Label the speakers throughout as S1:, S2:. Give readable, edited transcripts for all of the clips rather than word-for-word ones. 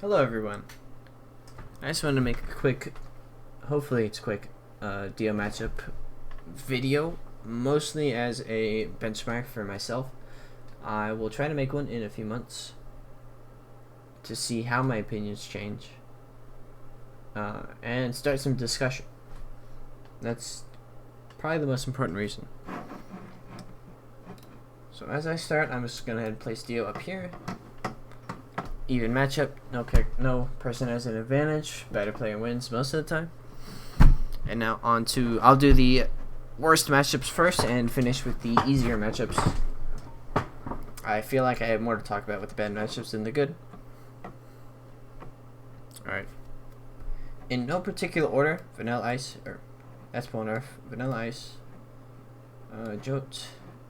S1: Hello everyone. I just wanted to make a quick, hopefully it's quick, Dio matchup video, mostly as a benchmark for myself. I will try to make one in a few months to see how my opinions change and start some discussion. That's probably the most important reason. So as I start, I'm just going to go ahead and place Dio up here. Even matchup, no person has an advantage. Better player wins most of the time. And now on to, I'll do the worst matchups first and finish with the easier matchups. I feel like I have more to talk about with the bad matchups than the good. Alright. In no particular order, Vanilla Ice, or that's Polnareff, Vanilla Ice, Jot,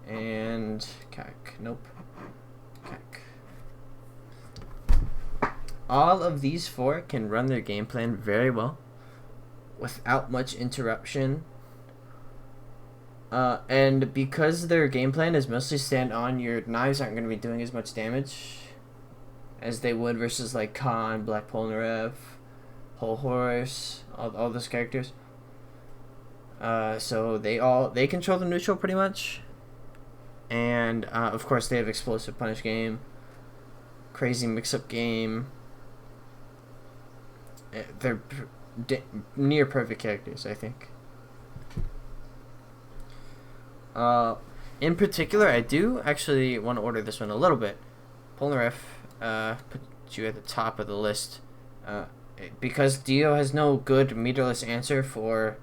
S1: and Kak. Nope. Kak. All of these four can run their game plan very well without much interruption. And because their game plan is mostly stand on, your knives aren't going to be doing as much damage as they would versus like Khan, Black Polnareff, Whole Horse, all those characters. So they control the neutral pretty much. And of course they have explosive punish game, crazy mix-up game. They're near perfect characters, I think. In particular, I do actually want to order this one a little bit. Polnareff, put you at the top of the list. Because Dio has no good meterless answer for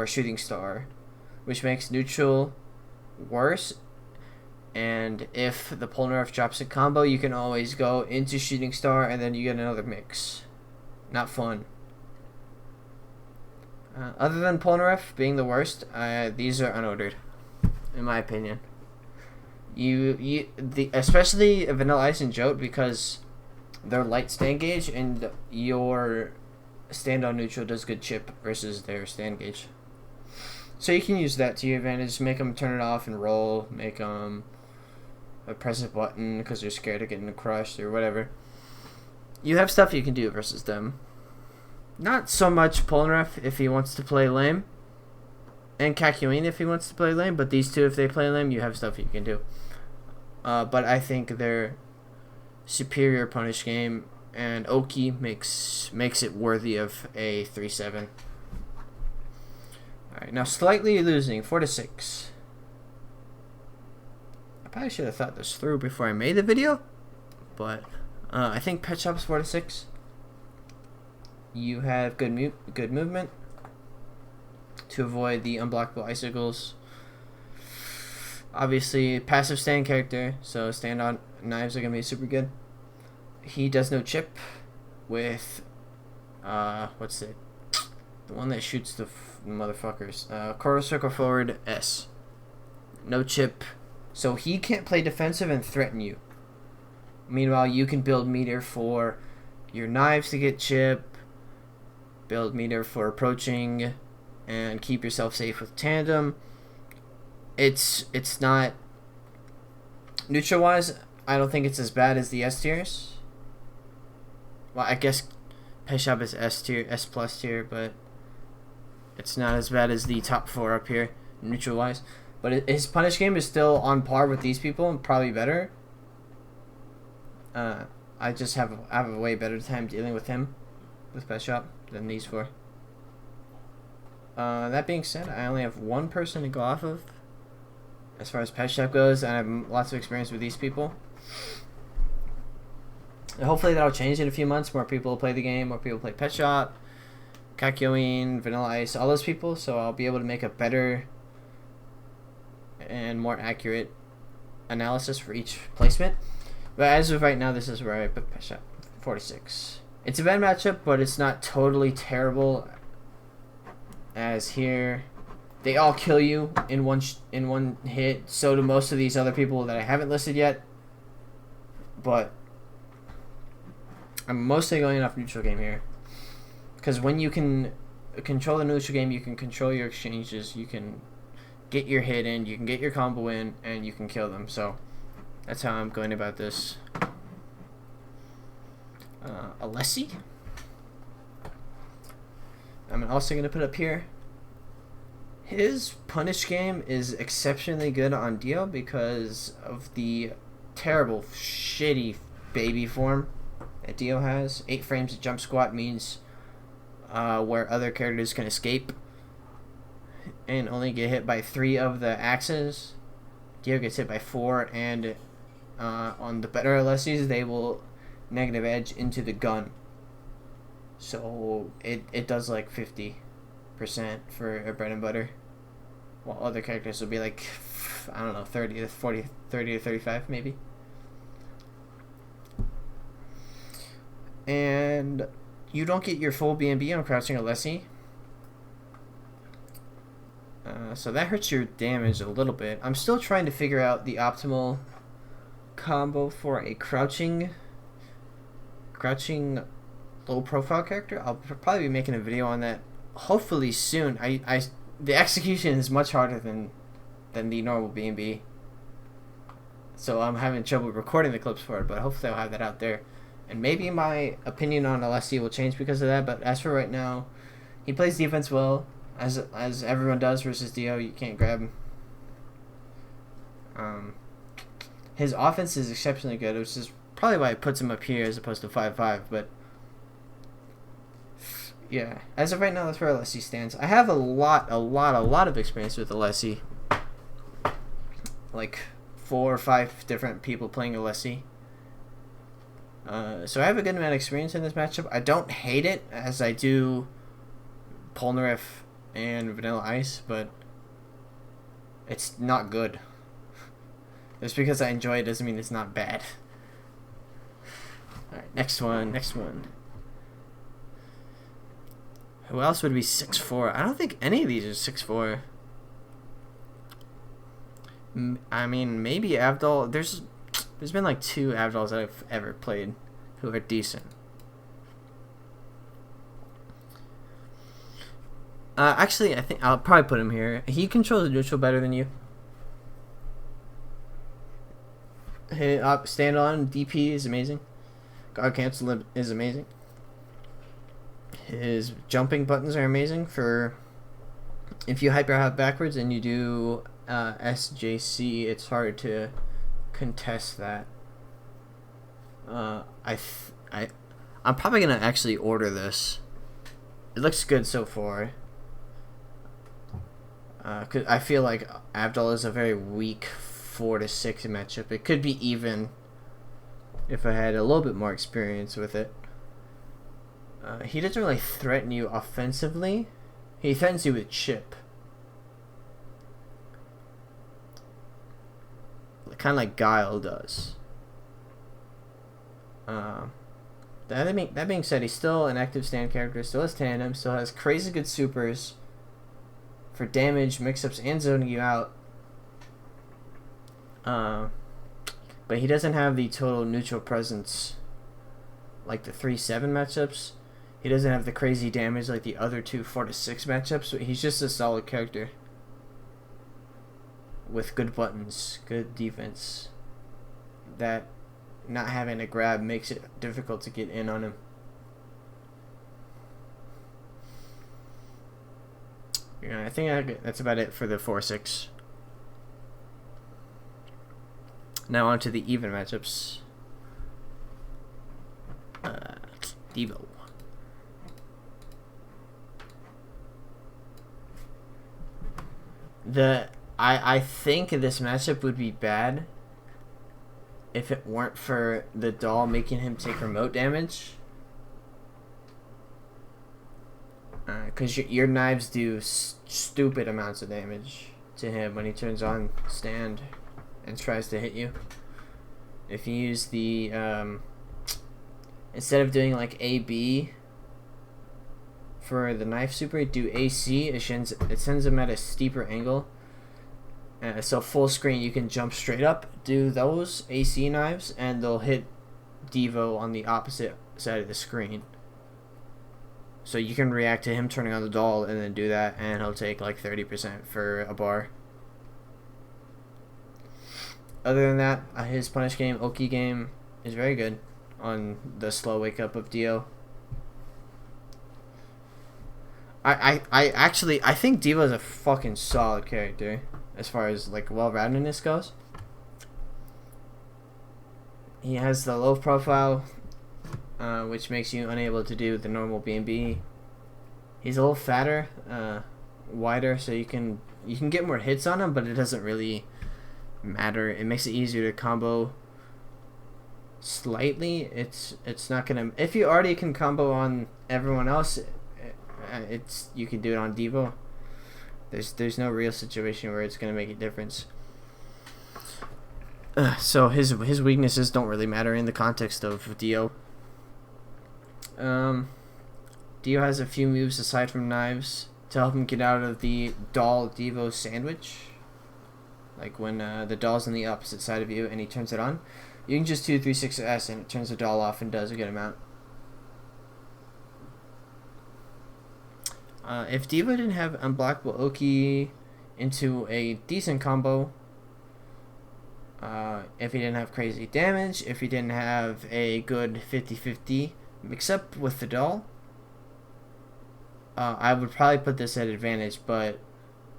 S1: Shooting Star, which makes neutral worse. And if the Polnareff drops a combo, you can always go into Shooting Star and then you get another mix. Not fun. Other than Polnareff being the worst, these are unordered, in my opinion. Especially Vanilla Ice and Jot, because they're light stand gauge and your stand on neutral does good chip versus their stand gauge. So you can use that to your advantage. Make them turn it off and roll. Make them press a button because they're scared of getting crushed or whatever. You have stuff you can do versus them. Not so much Polnareff if he wants to play lame, and Kakyoin if he wants to play lame, but these two, if they play lame, you have stuff you can do. But I think their superior punish game and Oki makes it worthy of a 3-7. Alright, now slightly losing, 4-6. I probably should have thought this through before I made the video, but I think Pet Shop's 4-6. You have good movement to avoid the unblockable icicles. Obviously, passive stand character, so stand on knives are gonna be super good. He does no chip with what's it? The one that shoots the motherfuckers. Coral Circle Forward S. No chip, so he can't play defensive and threaten you. Meanwhile, you can build meter for your knives to get chip. Build meter for approaching and keep yourself safe with tandem. It's not neutral wise, I don't think it's as bad as the S tiers. Well, I guess Pet Shop is S tier, S plus tier, but it's not as bad as the top four up here, neutral wise. But his punish game is still on par with these people and probably better. I just have a way better time dealing with him with Pet Shop than these four. That being said, I only have one person to go off of as far as Pet Shop goes, and I have lots of experience with these people. And hopefully that'll change in a few months. More people will play the game, more people play Pet Shop, Kakyoin, Vanilla Ice, all those people, so I'll be able to make a better and more accurate analysis for each placement. But as of right now, this is where I put Pet Shop, 46. It's a bad matchup, but it's not totally terrible. As here, they all kill you in one hit. So do most of these other people that I haven't listed yet. But I'm mostly going off neutral game here, because when you can control the neutral game, you can control your exchanges. You can get your hit in, you can get your combo in, and you can kill them. So that's how I'm going about this. Alessi. I'm also going to put up here. His punish game is exceptionally good on Dio because of the terrible, shitty baby form that Dio has. 8 frames of jump squat means where other characters can escape and only get hit by 3 of the axes. Dio gets hit by 4, and on the better Alessis, they will negative edge into the gun. So it does like 50% for a bread and butter, while other characters will be like, I don't know, 30 to 40, 30 to 35 maybe. And you don't get your full BNB on crouching Alessi. So that hurts your damage a little bit. I'm still trying to figure out the optimal combo for a crouching low profile character. I'll probably be making a video on that hopefully soon. The execution is much harder than the normal BNB, so I'm having trouble recording the clips for it, but hopefully I'll have that out there. And maybe my opinion on Alessi will change because of that, but as for right now, he plays defense well, as everyone does versus Dio. You can't grab him. His offense is exceptionally good, which is probably why it puts him up here as opposed to 5-5, but yeah, as of right now, that's where Alessi stands. I have a lot of experience with Alessi. Like 4 or 5 different people playing Alessi. So I have a good amount of experience in this matchup. I don't hate it as I do Polnareff and Vanilla Ice, but it's not good. Just because I enjoy it doesn't mean it's not bad. Alright, next one. Who else would be 6'4"? I don't think any of these are 6'4". I mean, maybe Avdol. There's been like 2 Avdols that I've ever played who are decent. Actually, I think I'll probably put him here. He controls neutral better than you. His stand on DP is amazing. Guard cancel is amazing. His jumping buttons are amazing for if you hyper hop backwards and you do SJC. It's hard to contest that. I'm probably gonna actually order this. It looks good so far. Cause I feel like Avdol is a very weak 4 to 6 matchup. It could be even if I had a little bit more experience with it. He doesn't really threaten you offensively. He threatens you with chip. Kind of like Guile does. That being said, he's still an active stand character, still has tandem, still has crazy good supers for damage, mix-ups, and zoning you out. But he doesn't have the total neutral presence like the 3-7 matchups. He doesn't have the crazy damage like the other 2 4 to 6 matchups. So he's just a solid character with good buttons, good defense. That not having a grab makes it difficult to get in on him. Yeah, I think that's about it for the 4-6. Now on to the even matchups. Devo. I think this matchup would be bad if it weren't for the doll making him take remote damage. Because your knives do stupid amounts of damage to him when he turns on stand and tries to hit you. If you use the instead of doing like AB for the knife super, do AC. It sends him at a steeper angle. So full screen, you can jump straight up, do those AC knives, and they'll hit Devo on the opposite side of the screen. So you can react to him turning on the doll and then do that, and he'll take like 30% for a bar. Other than that, his punish game, Oki game, is very good on the slow wake up of Dio. I think Diva is a fucking solid character as far as like well-roundedness goes. He has the low profile, which makes you unable to do the normal B&B. He's a little fatter, wider, so you can get more hits on him, but it doesn't really matter. It makes it easier to combo slightly. It's not gonna, if you already can combo on everyone else, you can do it on Devo. There's no real situation where it's gonna make a difference. So his weaknesses don't really matter in the context of Dio. Dio has a few moves aside from knives to help him get out of the doll Devo sandwich. Like when the doll's on the opposite side of you and he turns it on, you can just 2-3-6-S and it turns the doll off and does a good amount. If Devo didn't have unblockable Oki into a decent combo, if he didn't have crazy damage, if he didn't have a good 50-50 mix-up with the doll, I would probably put this at advantage, but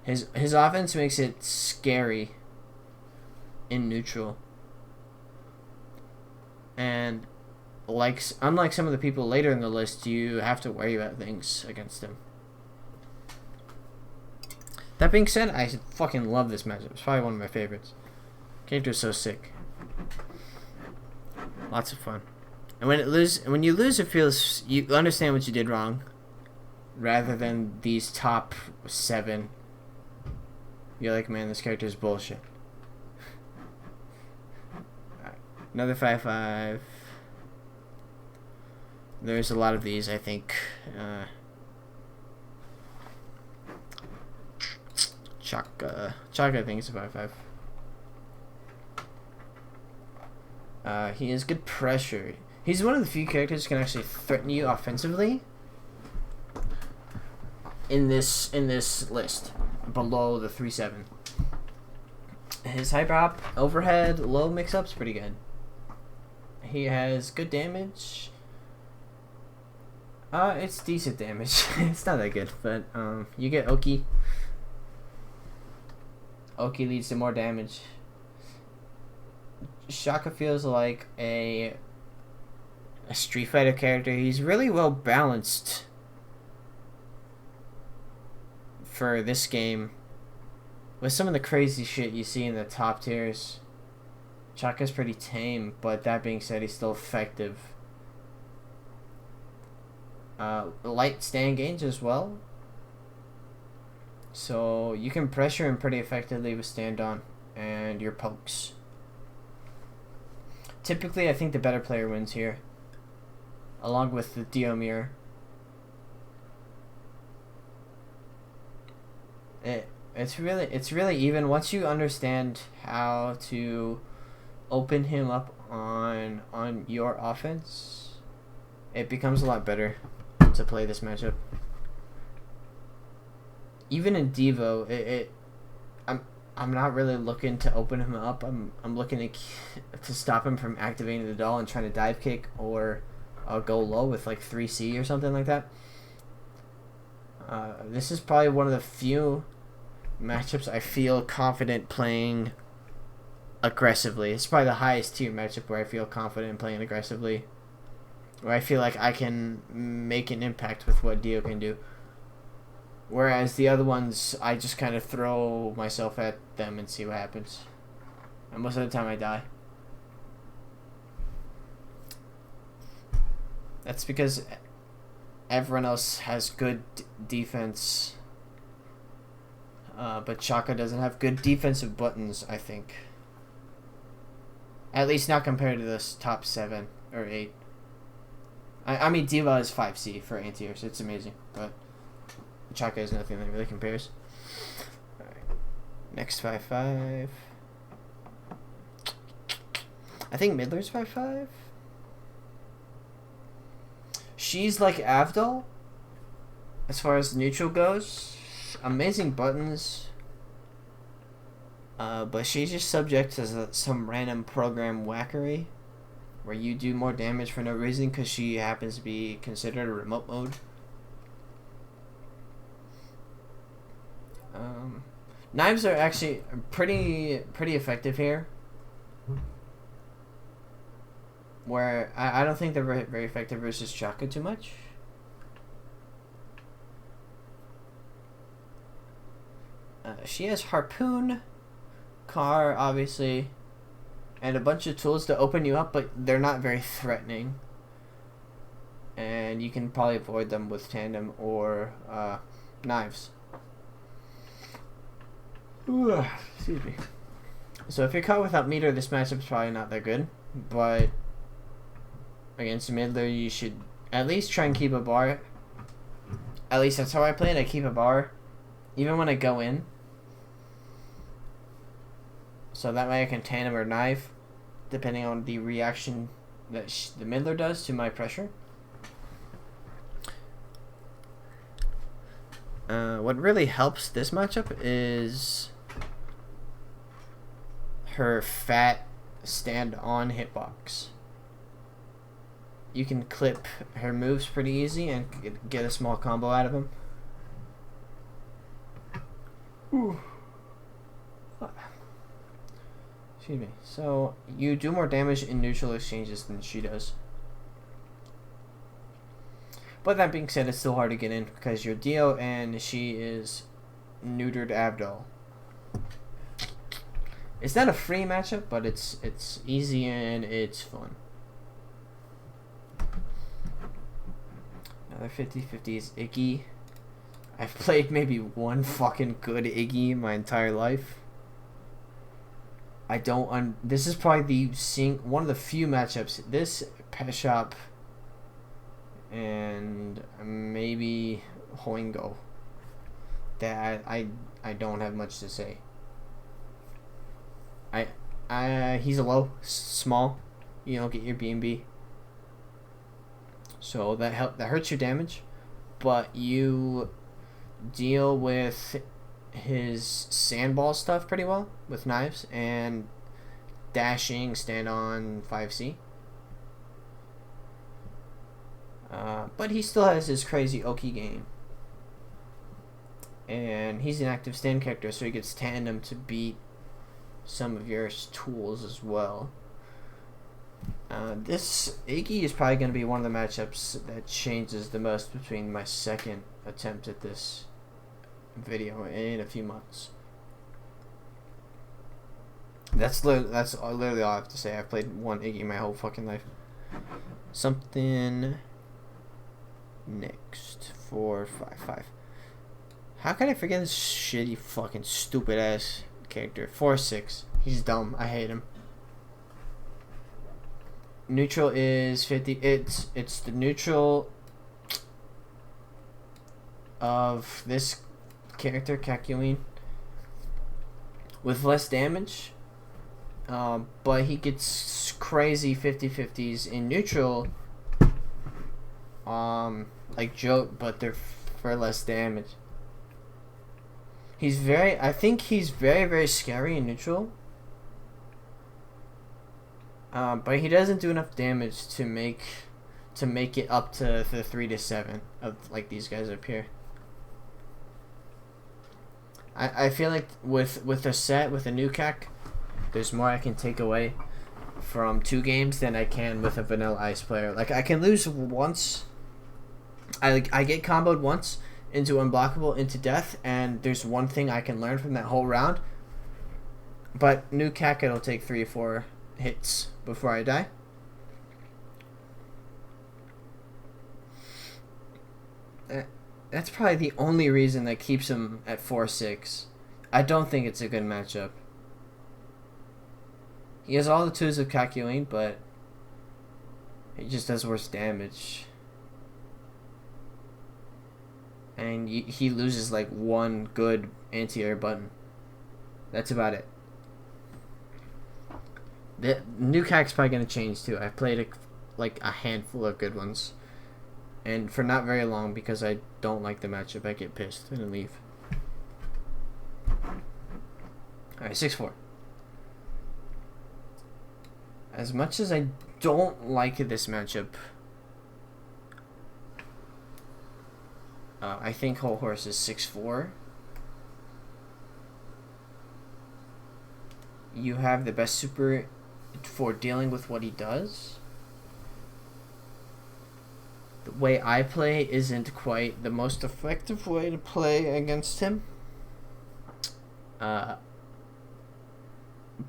S1: his offense makes it scary in neutral. And unlike some of the people later in the list, you have to worry about things against him. That being said, I fucking love this matchup. It's probably one of my favorites. Character's so sick. Lots of fun. And when you lose, it feels you understand what you did wrong, rather than these top 7. You're like, man, this character is bullshit. Alright, another 5-5. There's a lot of these, I think. Chaka, I think it's a 5-5. He has good pressure. He's one of the few characters who can actually threaten you offensively in this list, below the 3-7. His hyper hop, overhead, low mix-up's pretty good. He has good damage. It's decent damage. It's not that good, but you get Oki. Oki leads to more damage. Shaka feels like a Street Fighter character. He's really well balanced for this game. With some of the crazy shit you see in the top tiers, Shaka's pretty tame, but that being said, he's still effective. Light stand gains as well. So you can pressure him pretty effectively with stand on and your pokes. Typically, I think the better player wins here, along with the Dio mirror. It's really even once you understand how to open him up on your offense. It becomes a lot better to play this matchup. Even in Devo, I'm not really looking to open him up. I'm looking to stop him from activating the doll and trying to dive kick or go low with like 3C or something like that. This is probably one of the few matchups I feel confident playing aggressively. It's probably the highest tier matchup where I feel confident playing aggressively, where I feel like I can make an impact with what Dio can do. Whereas the other ones, I just kind of throw myself at them and see what happens. And most of the time I die. That's because everyone else has good defense. But Chaka doesn't have good defensive buttons, I think. At least not compared to this top 7 or 8. I mean, Diva is 5C for anti-airs. It's amazing, but Chaka is nothing that really compares. Alright. Next 5-5. I think Midler's 5-5. She's like Avdol as far as neutral goes. Amazing buttons. But she's just subject to some random program whackery. where you do more damage for no reason because she happens to be considered a remote mode. Knives are actually pretty effective here. Where I don't think they're very effective versus Chaka too much. She has Harpoon, Car, obviously, and a bunch of tools to open you up, but they're not very threatening. And you can probably avoid them with Tandem or Knives. Ooh, excuse me. So if you're caught without meter, this matchup's probably not that good. But against Midler, you should at least try and keep a bar. At least that's how I play it. I keep a bar, even when I go in. So that way I can Tandem or Knife, depending on the reaction that the Midler does to my pressure. What really helps this matchup is her fat stand-on hitbox. You can clip her moves pretty easy and get a small combo out of them. Ooh. Excuse me. So you do more damage in neutral exchanges than she does. But that being said, it's still hard to get in because you're Dio and she is neutered Abdul. It's not a free matchup, but it's easy and it's fun. Another 50-50 is Iggy. I've played maybe one fucking good Iggy in my entire life. I don't this is probably one of the few matchups. This Pet Shop and maybe Hoingo that I don't have much to say. He's a low, small, you know, get your B&B. So that hurts your damage, but you deal with his sandball stuff pretty well with Knives and dashing, stand on 5C. But he still has his crazy Oki game. And he's an active stand character, so he gets Tandem to beat some of your tools as well. This Iggy is probably going to be one of the matchups that changes the most between my second attempt at this video in a few months. That's literally all I have to say. I've played one Iggy my whole fucking life. Something next 4-5-5. How can I forget this shitty fucking stupid ass character? 4-6. He's dumb. I hate him. Neutral is 50. It's the neutral of this character, Kakyoin, with less damage. But he gets crazy 50-50s in neutral. Like JoJo, but they're for less damage. I think he's very scary in neutral. But he doesn't do enough damage to make it up to the 3-7 of like these guys up here. I feel like with a set with a new CAC, there's more I can take away from 2 games than I can with a vanilla ice player. Like I can lose once. I get comboed once into unblockable into death, and there's one thing I can learn from that whole round. But new CAC, it'll take 3 or 4 hits before I die. That's probably the only reason that keeps him at 4-6. I don't think it's a good matchup. He has all the 2s of Kakyoin, but he just does worse damage. And he loses like one good anti-air button. That's about it. The new CAC's probably going to change too. I've played like a handful of good ones. And for not very long because I don't like the matchup. I get pissed and leave. Alright, 6-4. As much as I don't like this matchup. I think Whole Horse is 6'4". You have the best super for dealing with what he does. The way I play isn't quite the most effective way to play against him. But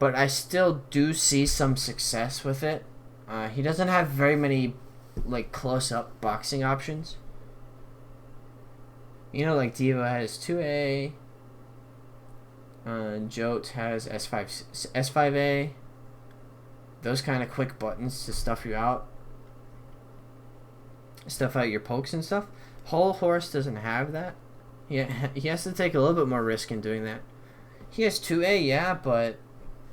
S1: I still do see some success with it. He doesn't have very many like close-up boxing options. You know, like Diva has 2A. Jote has S5A. Those kind of quick buttons to stuff you out. Stuff out your pokes and stuff. Whole Horse doesn't have that. He has to take a little bit more risk in doing that. He has 2A, yeah, but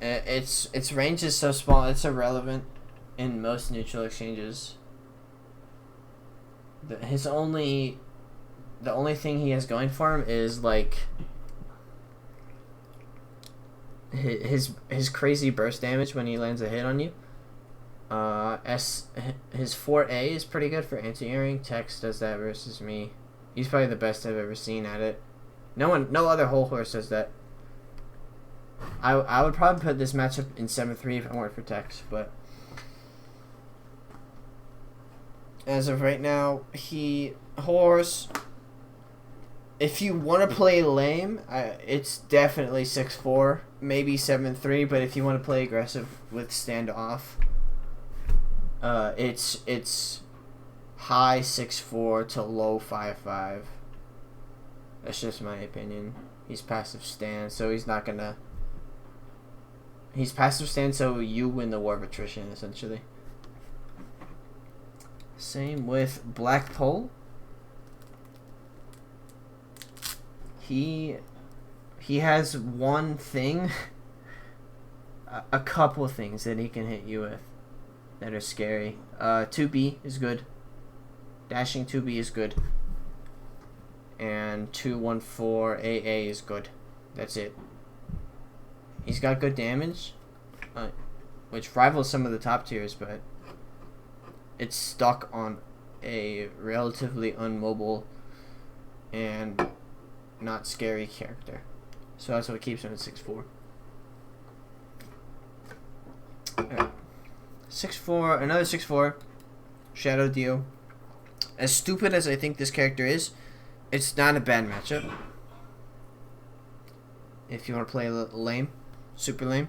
S1: its range is so small, it's irrelevant in most neutral exchanges. The only thing he has going for him is like his crazy burst damage when he lands a hit on you. His 4A is pretty good for anti-airing. Tex does that versus me. He's probably the best I've ever seen at it. No other Whole Horse does that. I would probably put this matchup in 7-3 if it weren't for Tex, but as of right now, Whole Horse. If you want to play lame, it's definitely 6'4", maybe 7'3", but if you want to play aggressive with standoff, it's high 6'4" to low 5'5". That's just my opinion. He's passive stand, so he's not gonna. He's passive stand, so you win the war of attrition essentially. Same with Blackpool. He has one thing, a couple things that he can hit you with that are scary. 2B is good. Dashing 2B is good. And 214 AA is good. That's it. He's got good damage, which rivals some of the top tiers, but it's stuck on a relatively unmobile and not scary character. So that's what keeps him at 6'4". Alright. 6'4", another 6'4", Shadow Dio. As stupid as I think this character is, it's not a bad matchup. If you want to play a little lame, super lame.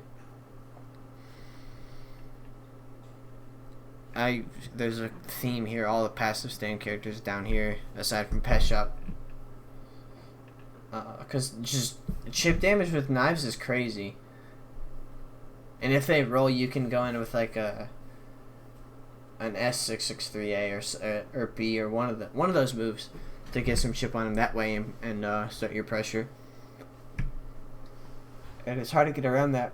S1: There's a theme here. All the passive stand characters down here, aside from Pet Shop. Because just chip damage with knives is crazy. And if they roll, you can go in with like an S663A or B or one of those moves to get some chip on him that way and start your pressure. And it's hard to get around that.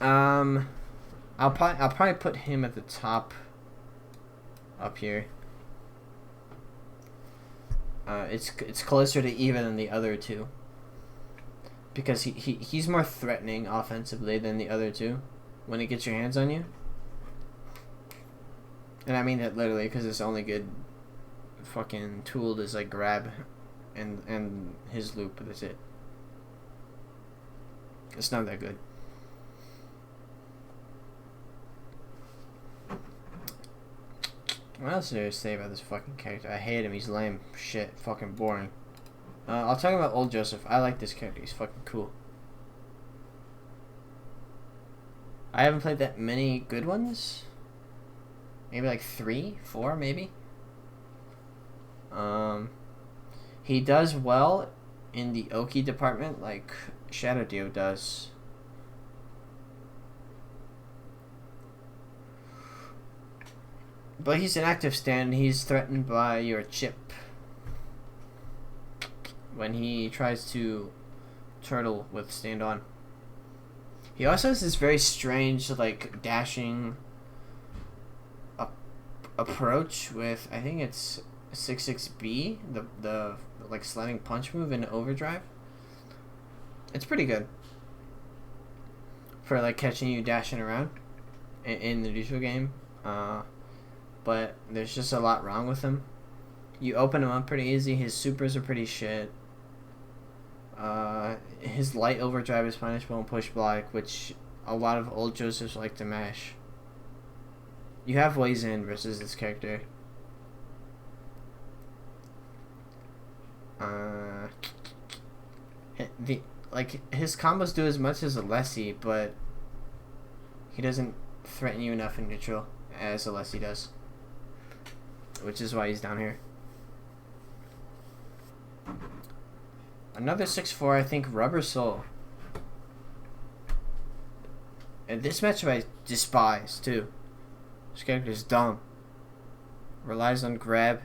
S1: I'll probably put him at the top up here. It's closer to even than the other two, because he's more threatening offensively than the other two when he gets your hands on you. And I mean that literally, because his only good fucking tool is like grab and his loop. That's it. It's not that good. What else is there to say about this fucking character? I hate him. He's lame. Shit. Fucking boring. I'll talk about Old Joseph. I like this character. He's fucking cool. I haven't played that many good ones. Maybe like 3, 4, maybe. He does well in the Oki department, like Shadow Dio does. But he's an active stand. He's threatened by your chip when he tries to turtle with stand on. He also has this very strange, like, dashing approach with, I think it's 6-6B, the like sliding punch move in overdrive. It's pretty good. for like catching you dashing around in the neutral game. But there's just a lot wrong with him. You open him up pretty easy. His supers are pretty shit. His light overdrive is punishable and push block, which a lot of old Josephs like to mash. You have ways in versus this character. His combos do as much as Alessi, but he doesn't threaten you enough in neutral as Alessi does, which is why he's down here. Another 6'4", I think, Rubber Soul. And this matchup I despise too. This character is dumb. Relies on grab.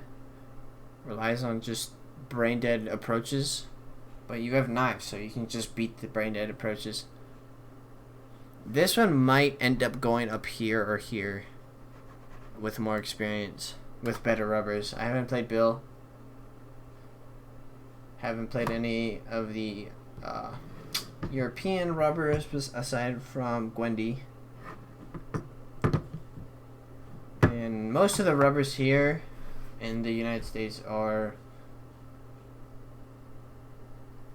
S1: Relies on just brain dead approaches. But you have knives, so you can just beat the brain dead approaches. This one might end up going up here or here with more experience, with better rubbers. I haven't played Bill. Haven't played any of the European rubbers aside from Gwendy. And most of the rubbers here in the United States are...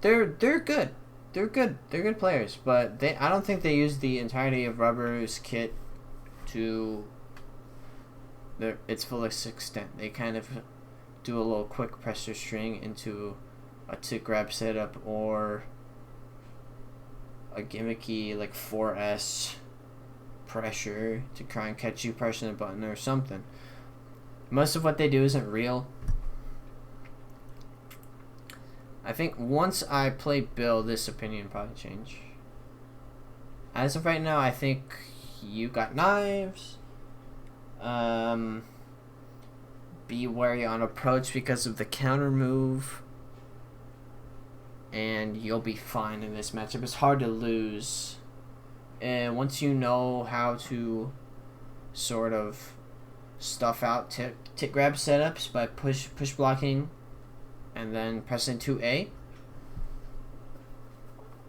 S1: They're good. They're good. They're good players, but I don't think they use the entirety of Rubber's kit to its fullest extent. They kind of do a little quick pressure string into a tick grab setup or a gimmicky like 4S pressure to try and catch you pressing a button or something. Most of what they do isn't real. I think once I play Bill, this opinion will probably change. As of right now, I think you got knives. Be wary on approach because of the counter move. And you'll be fine in this matchup. It's hard to lose. And once you know how to sort of stuff out tick grab setups by push blocking and then pressing 2A.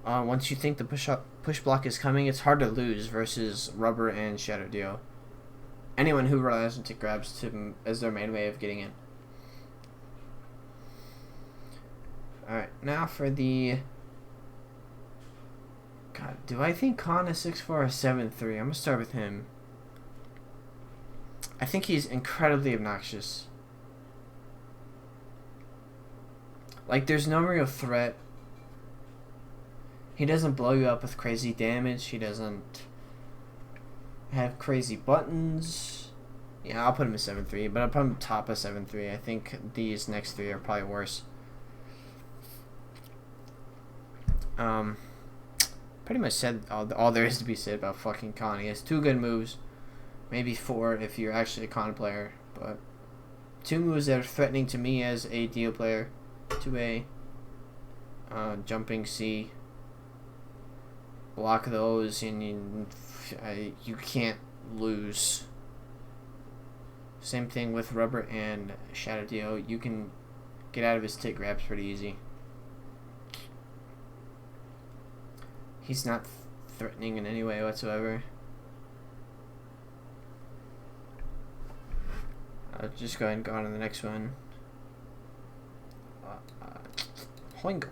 S1: Once you think the push block is coming, it's hard to lose versus Rubber and Shadow Dio. Anyone who relies on tick grabs as their main way of getting in. Alright, now for the... God, do I think Khan is 6'4" or 7'3"? I'm gonna start with him. I think he's incredibly obnoxious. Like, there's no real threat. He doesn't blow you up with crazy damage. He doesn't have crazy buttons. Yeah, I'll put him at 7'3", but I'll put him top of 7'3". I think these next three are probably worse. Pretty much said all there is to be said about fucking Khan. He has 2 good moves. Maybe 4 if you're actually a Khan player. But 2 moves that are threatening to me as a Dio player. 2A. Jumping C. Block those and you can't lose. Same thing with Rubber and Shadow Dio. You can get out of his tick grabs pretty easy. He's not threatening in any way whatsoever. I'll just go ahead and go on to the next one. Hoingo.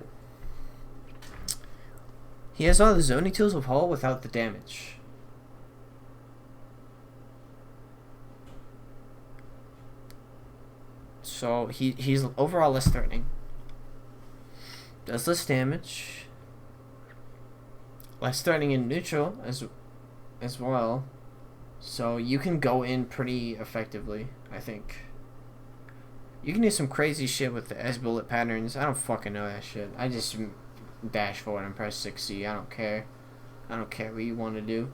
S1: He has all the zoning tools of Hull without the damage. So he's overall less threatening. Does less damage. Less threatening in neutral as well. So you can go in pretty effectively, I think. You can do some crazy shit with the S-bullet patterns. I don't fucking know that shit. I just dash forward and press 6C. I don't care. I don't care what you want to do.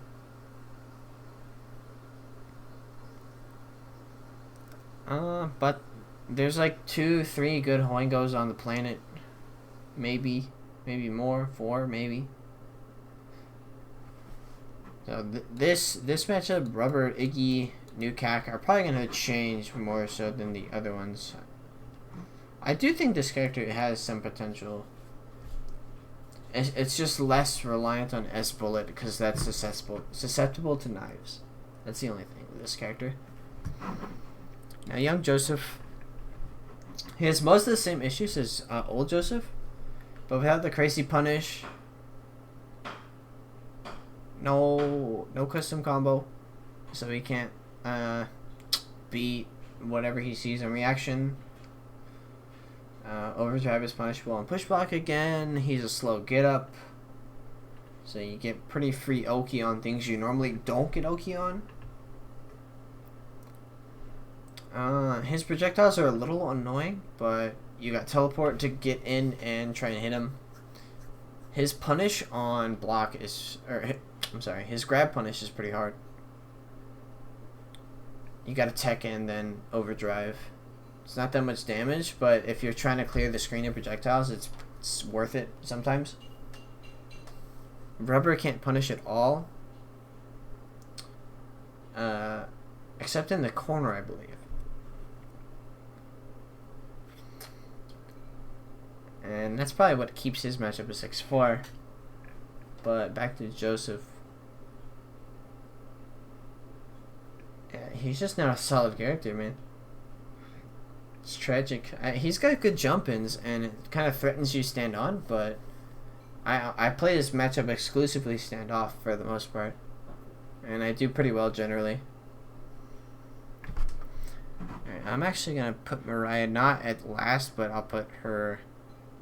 S1: But there's like 2-3 good Hoingos on the planet. Maybe more. 4, maybe. So this matchup, Rubber, Iggy, New Cac are probably going to change more so than the other ones. I do think this character has some potential. It's just less reliant on S bullet because that's susceptible to knives. That's the only thing with this character. Now, young Joseph, he has most of the same issues as old Joseph, but without the crazy punish. No custom combo, so he can't beat whatever he sees in reaction. Overdrive is punishable on push block again. He's a slow get up, so you get pretty free Oki on things you normally don't get Oki on. His projectiles are a little annoying, but you got teleport to get in and try and hit him. His punish on block is, his grab punish is pretty hard. You got to tech and then overdrive. It's not that much damage, but if you're trying to clear the screen of projectiles, it's worth it sometimes. Rubber can't punish at all, except in the corner, I believe. And that's probably what keeps his matchup at 6-4. But back to Joseph. Yeah, he's just not a solid character, man. It's tragic. He's got good jump-ins, and it kind of threatens you stand on, but I play this matchup exclusively stand off for the most part. And I do pretty well generally. Alright, I'm actually going to put Mariah not at last, but I'll put her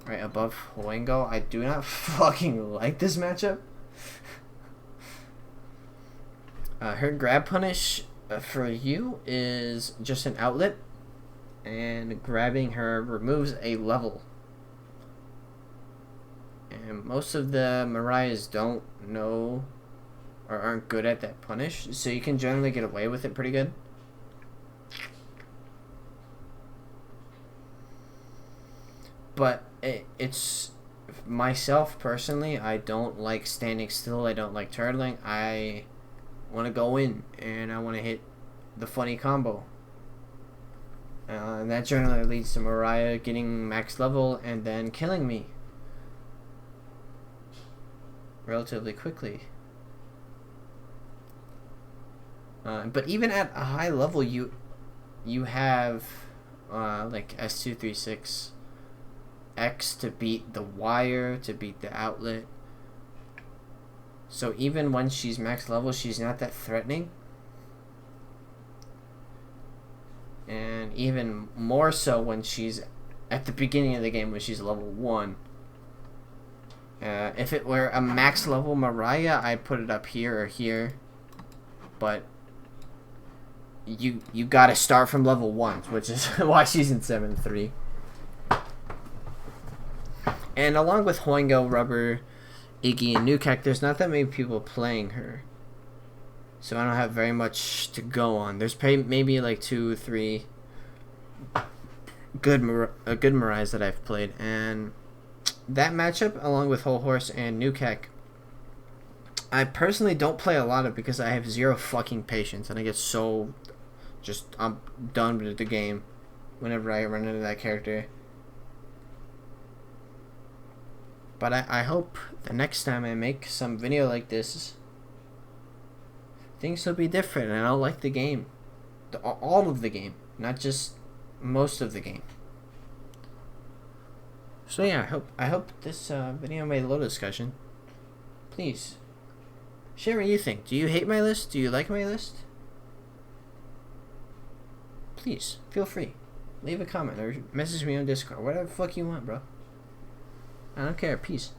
S1: right above Huengo. I do not fucking like this matchup. Her grab punish for you is just an outlet, and grabbing her removes a level. And most of the Mariahs don't know or aren't good at that punish, so you can generally get away with it pretty good. But it's myself personally, I don't like standing still. I don't like turtling. I want to go in and I want to hit the funny combo. And that generally leads to Mariah getting max level and then killing me relatively quickly. But even at a high level, you have like S236 X to beat the wire, to beat the outlet. So even when she's max level, she's not that threatening. And even more so when she's at the beginning of the game, when she's level 1. If it were a max level Mariah, I'd put it up here or here. But you gotta start from level 1, which is why she's in 7-3. And along with Huengo, Rubber, Iggy, and Nukek, there's not that many people playing her. So I don't have very much to go on. There's maybe like 2 or 3 good Mariahs that I've played. And that matchup, along with Whole Horse and Nukek, I personally don't play a lot of because I have 0 fucking patience. And I get so I'm done with the game whenever I run into that character. But I hope the next time I make some video like this, things will be different and I'll like the game. All of the game, not just most of the game. So yeah, I hope this video made a little discussion. Please, share what you think. Do you hate my list? Do you like my list? Please, feel free. Leave a comment or message me on Discord. Whatever the fuck you want, bro. I don't care. Peace.